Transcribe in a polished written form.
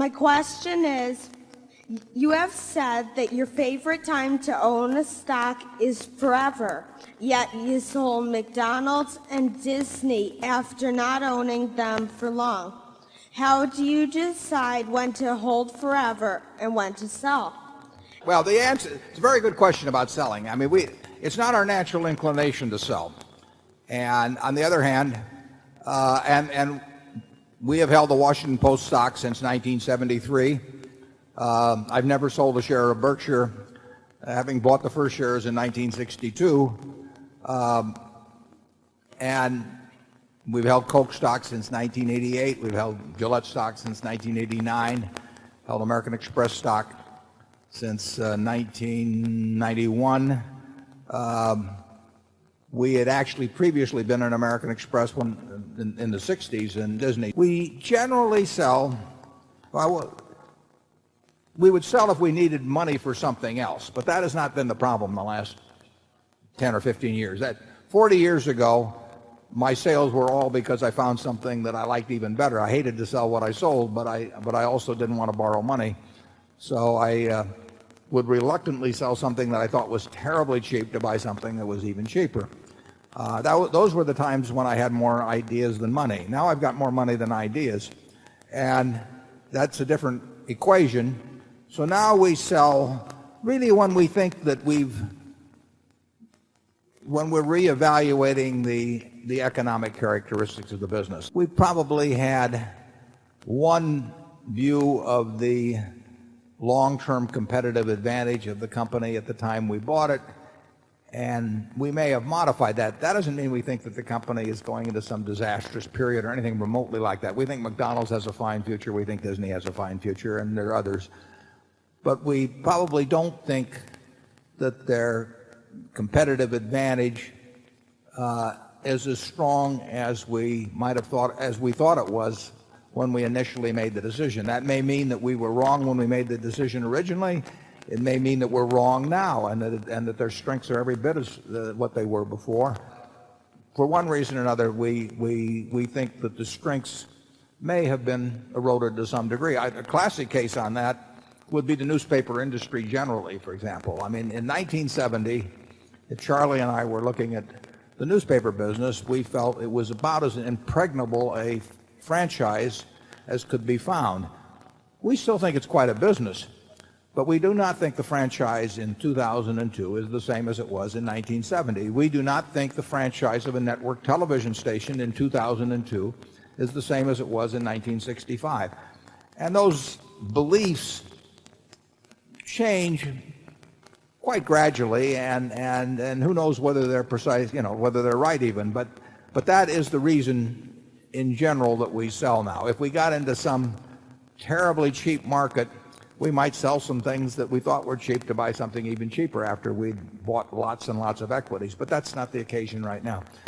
My question is, you have said that your favorite time to own a stock is forever, yet you sold McDonald's and Disney after not owning them for long. How do you decide when to hold forever and when to sell? Well, the answer, it's a very good question about selling. I mean, it's not our natural inclination to sell. And on the other hand, and we have held the Washington Post stock since 1973. I've never sold a share of Berkshire, having bought the first shares in 1962. And we've held Coke stock since 1988. We've held Gillette stock since 1989. Held American Express stock since 1991. We had actually previously been an American Express in the 60s in Disney. We generally sell, well, we would sell if we needed money for something else, but that has not been the problem in the last 10 or 15 years. 40 years ago, my sales were all because I found something that I liked even better. I hated to sell what I sold, but I also didn't want to borrow money. So I would reluctantly sell something that I thought was terribly cheap to buy something that was even cheaper. Those were the times when I had more ideas than money. Now I've got more money than ideas, and that's a different equation. So now we sell really when we think that when we're reevaluating the economic characteristics of the business. We probably had one view of the long-term competitive advantage of the company at the time we bought it, and we may have modified that. That doesn't mean we think that the company is going into some disastrous period or anything remotely like that. We think McDonald's has a fine future. We think Disney has a fine future, and there are others. But we probably don't think that their competitive advantage is as strong as we might have thought, as we thought it was when we initially made the decision. That may mean that we were wrong when we made the decision originally. It may mean that we're wrong now, and that their strengths are every bit as what they were before. For one reason or another, we think that the strengths may have been eroded to some degree. A classic case on that would be the newspaper industry generally, for example. I mean, in 1970, if Charlie and I were looking at the newspaper business, we felt it was about as impregnable a franchise as could be found. We still think it's quite a business, but we do not think the franchise in 2002 is the same as it was in 1970. We do not think the franchise of a network television station in 2002 is the same as it was in 1965. And those beliefs change quite gradually, and who knows whether they're precise, whether they're right even, but that is the reason in general that we sell now. If we got into some terribly cheap market, we might sell some things that we thought were cheap to buy something even cheaper after we'd bought lots and lots of equities, but that's not the occasion right now.